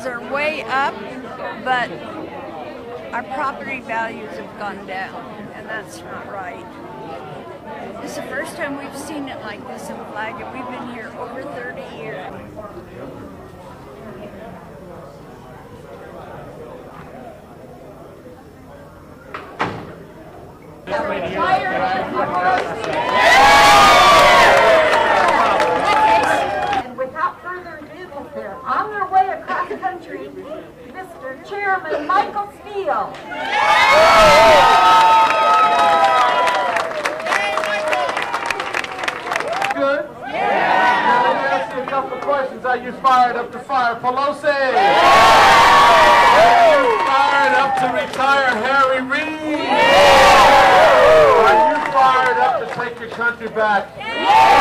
are way up, but our property values have gone down, and that's not right. This is the first time we've seen it like this in Flagstaff. We've been here over 30 years. And without further ado, they're on their way across country, Mr. Chairman Michael Steele. Good? Yeah. Now let me ask you a couple of questions. Are you fired up to fire Pelosi? Are you fired up to retire Harry Reid? Are you fired up to take your country back?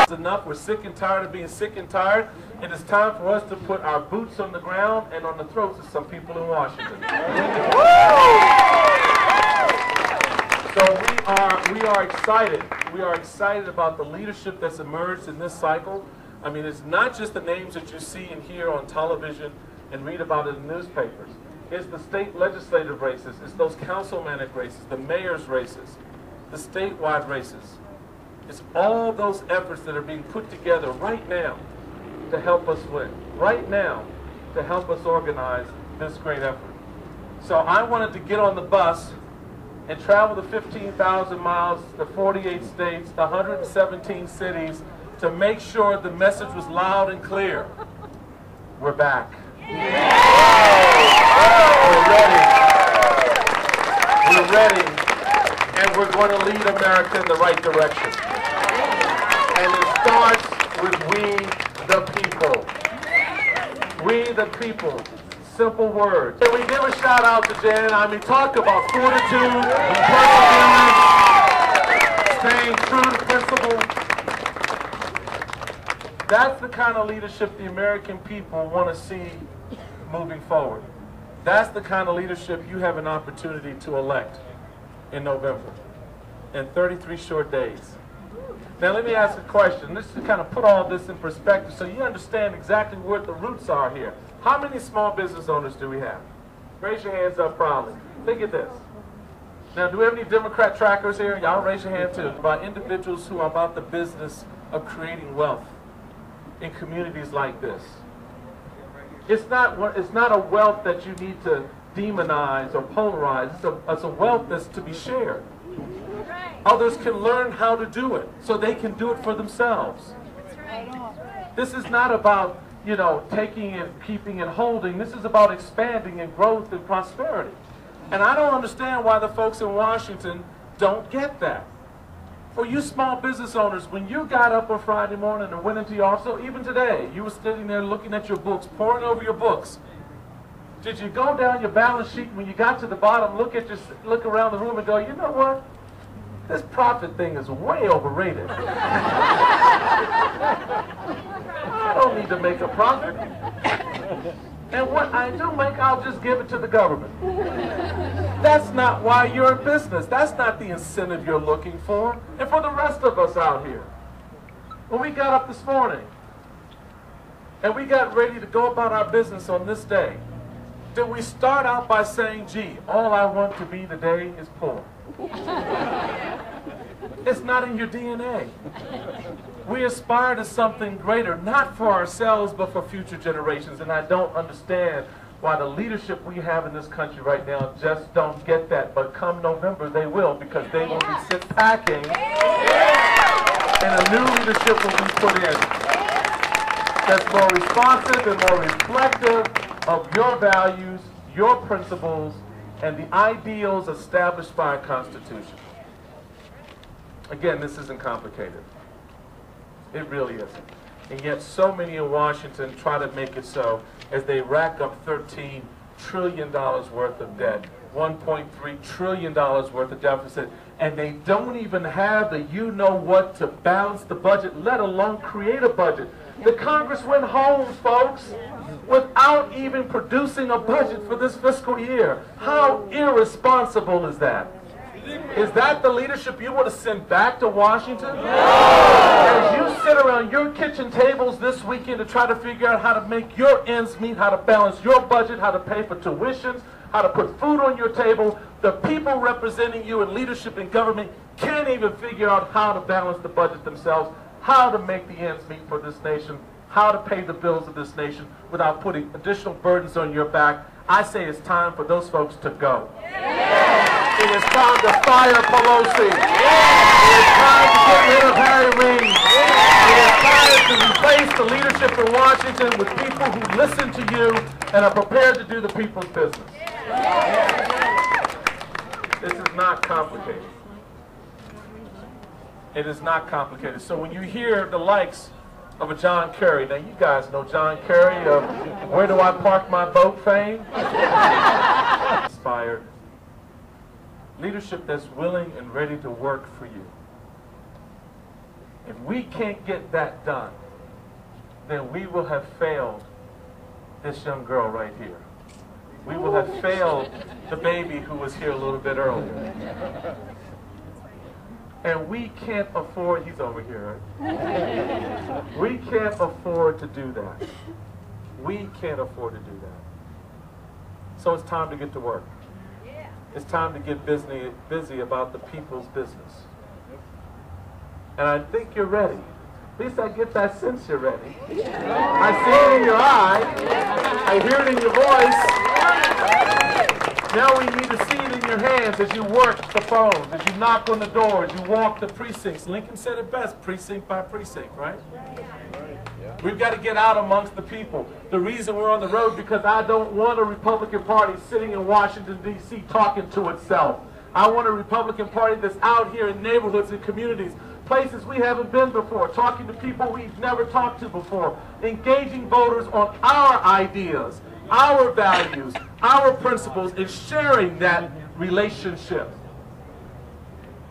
It's enough. We're sick and tired of being sick and tired. And it's time for us to put our boots on the ground and on the throats of some people in Washington. So we are excited. We are excited about the leadership that's emerged in this cycle. I mean, it's not just the names that you see and hear on television and read about in the newspapers. It's the state legislative races. It's those councilmanic races, the mayor's races, the statewide races. It's all those efforts that are being put together right now to help us win, right now to help us organize this great effort. So I wanted to get on the bus and travel the 15,000 miles, the 48 states, the 117 cities to make sure the message was loud and clear. We're back. We're ready, and we're going to lead America in the right direction. And it starts with we the people. We the people. Simple words. Can we give a shout out to Jan? I mean, talk about fortitude, perseverance, staying true to principle. That's the kind of leadership the American people want to see moving forward. That's the kind of leadership you have an opportunity to elect in November, in 33 short days. Now let me ask a question. Let's just kind of put all this in perspective so you understand exactly what the roots are here. How many small business owners do we have? Raise your hands up proudly. Think of this. Now, do we have any Democrat trackers here? Y'all raise your hand too. About individuals who are about the business of creating wealth in communities like this. It's not a wealth that you need to demonize or polarize. It's a wealth that's to be shared. Others can learn how to do it so they can do it for themselves. This is not about, you know, taking and keeping and holding. This is about expanding and growth and prosperity. And I don't understand why the folks in Washington don't get that. For you small business owners, when you got up on Friday morning and went into your office, so even today, you were sitting there looking at your books, poring over your books. Did you go down your balance sheet when you got to the bottom, look around the room and go, you know what? This profit thing is way overrated. I don't need to make a profit. And what I do make, I'll just give it to the government. That's not why you're in business. That's not the incentive you're looking for. And for the rest of us out here, when we got up this morning and we got ready to go about our business on this day, did we start out by saying, gee, all I want to be today is poor? It's not in your DNA. We aspire to something greater, not for ourselves, but for future generations. And I don't understand why the leadership we have in this country right now just don't get that. But come November, they will, because they will be sit packing, and a new leadership will be put in that's more responsive and more reflective of your values, your principles, and the ideals established by our Constitution. Again, this isn't complicated. It really isn't. And yet so many in Washington try to make it so as they rack up $13 trillion worth of debt, $1.3 trillion worth of deficit, and they don't even have the you-know-what to balance the budget, let alone create a budget. The Congress went home, folks, without even producing a budget for this fiscal year. How irresponsible is that? Is that the leadership you want to send back to Washington? As you sit around your kitchen tables this weekend to try to figure out how to make your ends meet, how to balance your budget, how to pay for tuitions, how to put food on your table, the people representing you in leadership in government can't even figure out how to balance the budget themselves, how to make the ends meet for this nation, how to pay the bills of this nation without putting additional burdens on your back. I say it's time for those folks to go. Yeah. It is time to fire Pelosi. Yeah. It is time to get rid of Harry Reid. Yeah. It is time to replace the leadership in Washington with people who listen to you and are prepared to do the people's business. Yeah. This is not complicated. It is not complicated. So when you hear the likes of a John Kerry, now you guys know John Kerry of Where Do I Park My Boat fame? Inspired. Leadership that's willing and ready to work for you. If we can't get that done, then we will have failed this young girl right here. We will have failed the baby who was here a little bit earlier. And we can't afford, he's over here, right? We can't afford to do that. We can't afford to do that. So it's time to get to work. It's time to get busy about the people's business. And I think you're ready. At least I get that sense you're ready. I see it in your eye. I hear it in your voice. Now we need to see it in your hands as you work the phones, as you knock on the doors, you walk the precincts. Lincoln said it best, precinct by precinct, right? We've got to get out amongst the people. The reason we're on the road because I don't want a Republican Party sitting in Washington, D.C. talking to itself. I want a Republican Party that's out here in neighborhoods and communities, places we haven't been before, talking to people we've never talked to before, engaging voters on our ideas, our values, our principles, and sharing that relationship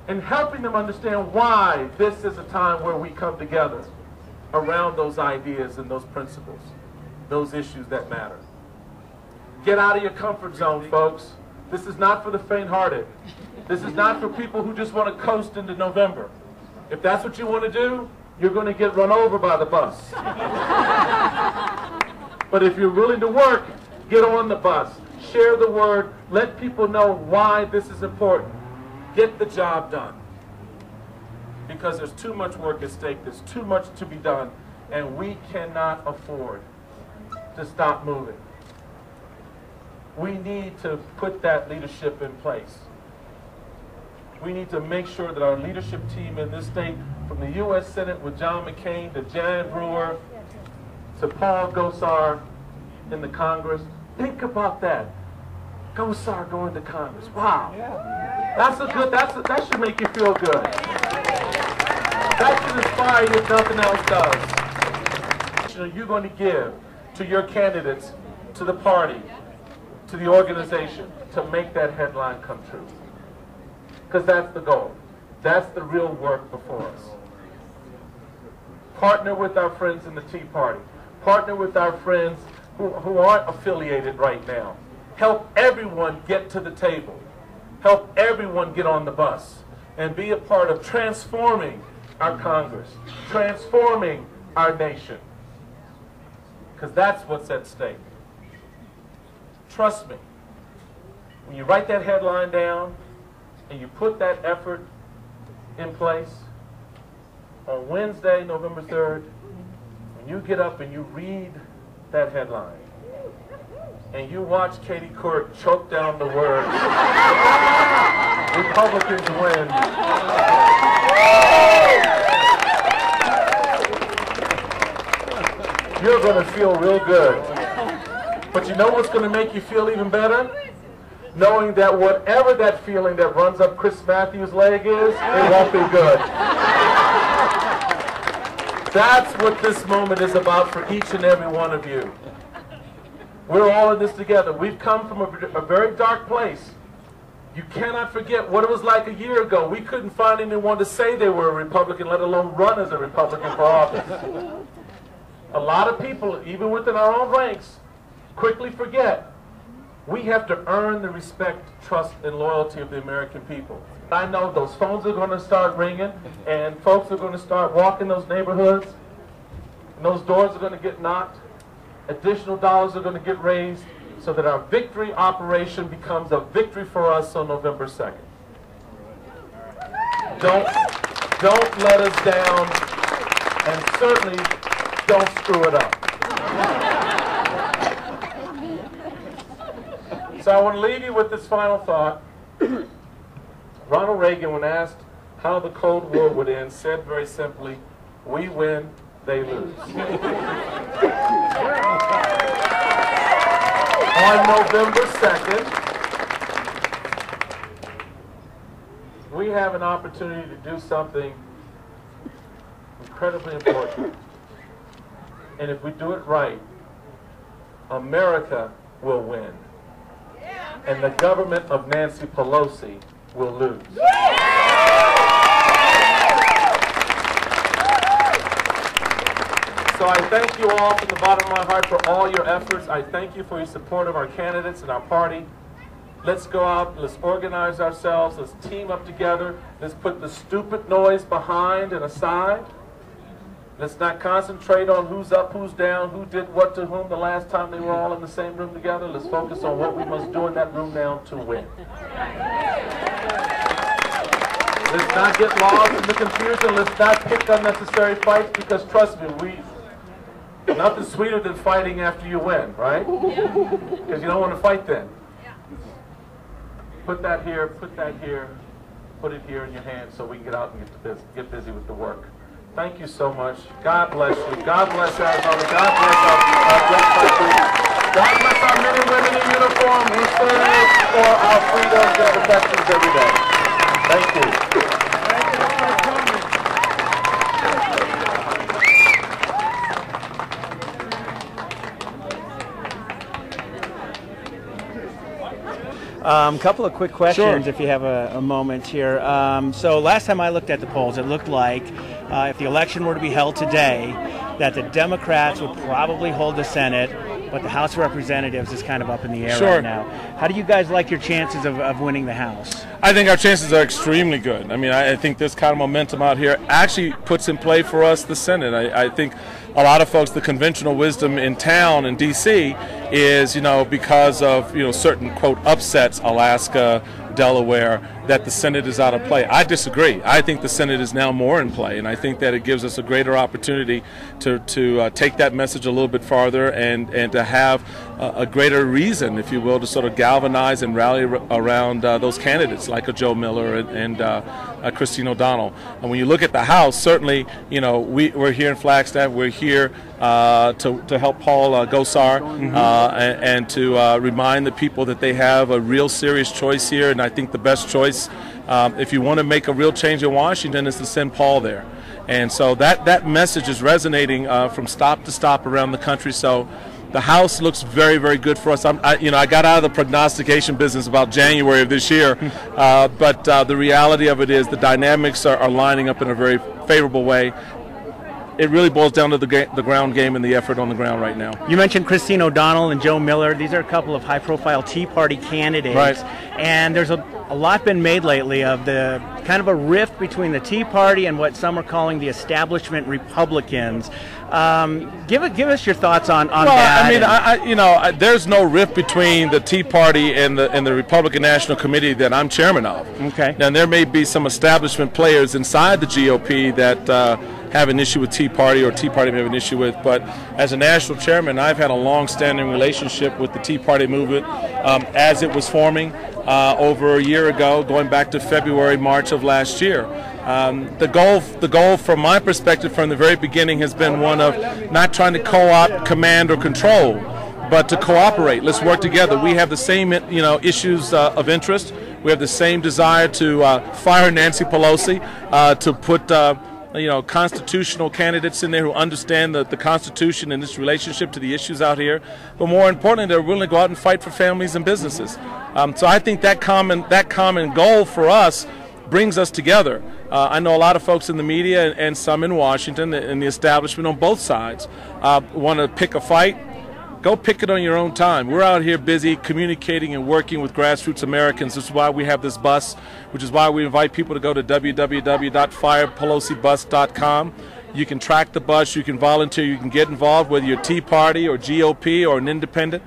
and helping them understand why this is a time where we come together around those ideas and those principles, those issues that matter. Get out of your comfort zone, folks. This is not for the faint-hearted. This is not for people who just want to coast into November. If that's what you want to do, you're going to get run over by the bus. But if you're willing to work, get on the bus. Share the word. Let people know why this is important. Get the job done. Because there's too much work at stake. There's too much to be done. And we cannot afford to stop moving. We need to put that leadership in place. We need to make sure that our leadership team in this state, from the U.S. Senate with John McCain to Jan Brewer to Paul Gosar in the Congress, think about that. Gosar going to Congress. Wow. That's a good, that should make you feel good. That should inspire you if nothing else does. You're going to give to your candidates, to the party, to the organization, to make that headline come true. Because that's the goal. That's the real work before us. Partner with our friends in the Tea Party. Partner with our friends who aren't affiliated right now. Help everyone get to the table. Help everyone get on the bus and be a part of transforming our Congress, transforming our nation. Because that's what's at stake. Trust me, when you write that headline down and you put that effort in place, on Wednesday, November 3rd, when you get up and you read that headline, and you watch Katie Couric choke down the words, Republicans win. You're going to feel real good. But you know what's going to make you feel even better? Knowing that whatever that feeling that runs up Chris Matthews' leg is, it won't be good. That's what this moment is about for each and every one of you. We're all in this together. We've come from a very dark place. You cannot forget what it was like a year ago. We couldn't find anyone to say they were a Republican, let alone run as a Republican for office. A lot of people, even within our own ranks, quickly forget We have to earn the respect, trust, and loyalty of the American people. I know those phones are going to start ringing, and folks are going to start walking those neighborhoods, and those doors are going to get knocked. Additional dollars are going to get raised so that our victory operation becomes a victory for us on November 2nd. Don't let us down, and certainly don't screw it up. So I want to leave you with this final thought. Ronald Reagan, when asked how the Cold War would end, said very simply, "We win, they lose." On November 2nd, we have an opportunity to do something incredibly important. And if we do it right, America will win. And the government of Nancy Pelosi will lose. So I thank you all from the bottom of my heart for all your efforts. I thank you for your support of our candidates and our party. Let's go out, let's organize ourselves, let's team up together, let's put the stupid noise behind and aside. Let's not concentrate on who's up, who's down, who did what to whom the last time they were all in the same room together. Let's focus on what we must do in that room now to win. Let's not get lost in the confusion. Let's not pick unnecessary fights, because trust me, nothing sweeter than fighting after you win, right? Because you don't want to fight then. Put that here, put that here, put it here in your hand so we can get out and get busy with the work. Thank you so much. God bless you. God bless Arizona. God bless our great country. God bless our men and women in uniform who serve for our freedoms and protections every day. Thank you. Couple of quick questions, Sure. if you have a moment here. So last time I looked at the polls, it looked like if the election were to be held today, that the Democrats would probably hold the Senate, but the House of Representatives is kind of up in the air Sure. right now. How do you guys like your chances of winning the House? I think our chances are extremely good. I mean, I think this kind of momentum out here actually puts in play for us the Senate. I think a lot of folks, the conventional wisdom in town in D.C. is, because of, certain, quote, upsets, Alaska, Delaware, that the Senate is out of play. I disagree. I think the Senate is now more in play, and I think that it gives us a greater opportunity to take that message a little bit farther and to have a greater reason, if you will, to sort of galvanize and rally around those candidates like a Joe Miller and Christine O'Donnell. And when you look at the House, certainly, we're here in Flagstaff. We're here to help Paul Gosar and to remind the people that they have a real serious choice here. And I think the best choice, if you want to make a real change in Washington, is to send Paul there. And so that message is resonating from stop to stop around the country. So the House looks very, very good for us. I got out of the prognostication business about January of this year, but the reality of it is the dynamics are lining up in a very favorable way. It really boils down to the ground game and the effort on the ground right now. You mentioned Christine O'Donnell and Joe Miller. These are a couple of high-profile Tea Party candidates. Right. And there's a lot been made lately of the kind of a rift between the Tea Party and what some are calling the establishment Republicans. Give us your thoughts on that. I mean, there's no rift between the Tea Party and the Republican National Committee that I'm chairman of. Okay. And there may be some establishment players inside the GOP that have an issue with Tea Party, or Tea Party may have an issue with, but as a national chairman, I've had a long-standing relationship with the Tea Party movement as it was forming over a year ago, going back to February, March of last year. The goal from my perspective from the very beginning has been one of not trying to co-opt, command, or control, but to cooperate. Let's work together. We have the same issues of interest. We have the same desire to fire Nancy Pelosi, to put constitutional candidates in there who understand the Constitution and its relationship to the issues out here. But more importantly, they're willing to go out and fight for families and businesses. So I think that common goal for us brings us together. I know a lot of folks in the media and some in Washington and the establishment on both sides want to pick a fight. Go pick it on your own time. We're out here busy communicating and working with grassroots Americans. This is why we have this bus, which is why we invite people to go to www.firePelosiBus.com. You can track the bus, you can volunteer, you can get involved, whether you're Tea Party or GOP or an independent.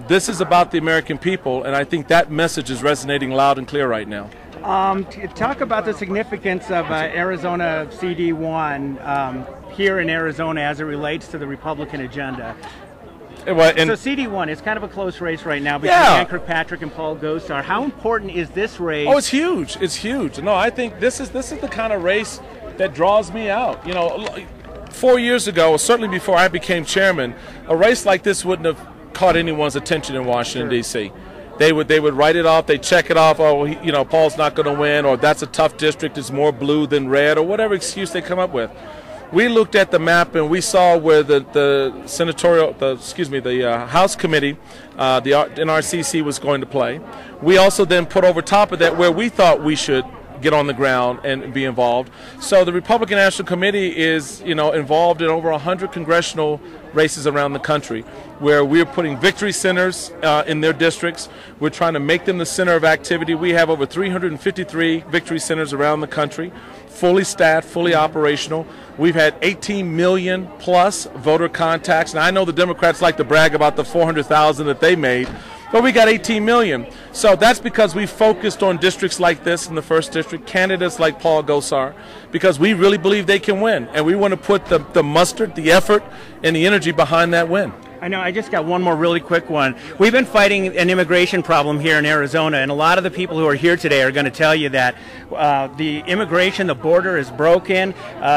This is about the American people, and I think that message is resonating loud and clear right now. Talk about the significance of Arizona CD1 here in Arizona as it relates to the Republican agenda. Well, so CD1, it's kind of a close race right now between Ann Kirkpatrick and Paul Gosar. How important is this race? Oh, it's huge. It's huge. No, I think this is the kind of race that draws me out. You know, 4 years ago, certainly before I became chairman, a race like this wouldn't have caught anyone's attention in Washington, D.C. They would write it off. They check it off. Oh, you know, Paul's not going to win, or that's a tough district. It's more blue than red, or whatever excuse they come up with. We looked at the map and we saw where the House Committee, the NRCC was going to play. We also then put over top of that where we thought we should get on the ground and be involved. So the Republican National Committee is, involved in over 100 congressional races around the country, where we're putting victory centers in their districts. We're trying to make them the center of activity. We have over 353 victory centers around the country, fully staffed, fully operational. We've had 18 million plus voter contacts, and I know the Democrats like to brag about the 400,000 that they made, but we got 18 million. So that's because we focused on districts like this in the first district, candidates like Paul Gosar, because we really believe they can win, and we want to put the mustard, the effort, and the energy behind that win. I know, I just got one more really quick one. We've been fighting an immigration problem here in Arizona, and a lot of the people who are here today are going to tell you that the immigration, the border is broken.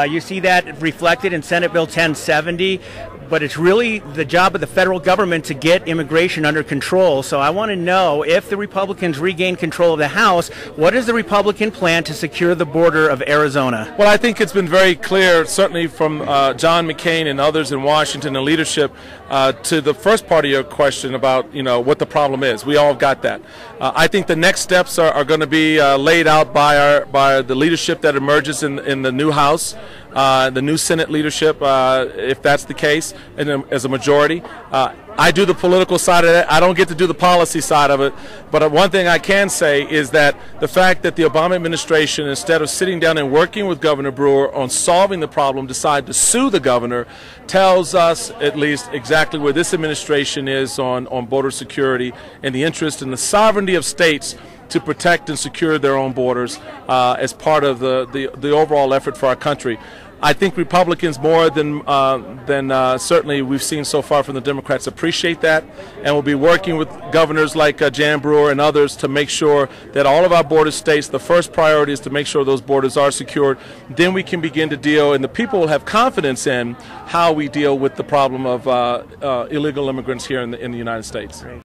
You see that reflected in Senate Bill 1070, but it's really the job of the federal government to get immigration under control. So I want to know, if the Republicans regain control of the House, what is the Republican plan to secure the border of Arizona? Well, I think it's been very clear, certainly from John McCain and others in Washington and leadership, to the first part of your question about what the problem is. We all got that. I think the next steps are going to be laid out by the leadership that emerges in the new House, the new Senate leadership, if that's the case, and as a majority. I do the political side of it. I don't get to do the policy side of it. But one thing I can say is that the fact that the Obama administration, instead of sitting down and working with Governor Brewer on solving the problem, decided to sue the governor, tells us at least exactly where this administration is on border security and the interest in the sovereignty of states to protect and secure their own borders as part of the overall effort for our country. I think Republicans, more than certainly we've seen so far from the Democrats, appreciate that, and will be working with governors like Jan Brewer and others to make sure that all of our border states, the first priority is to make sure those borders are secured. Then we can begin to deal, and the people will have confidence in how we deal with the problem of illegal immigrants here in the United States. Great.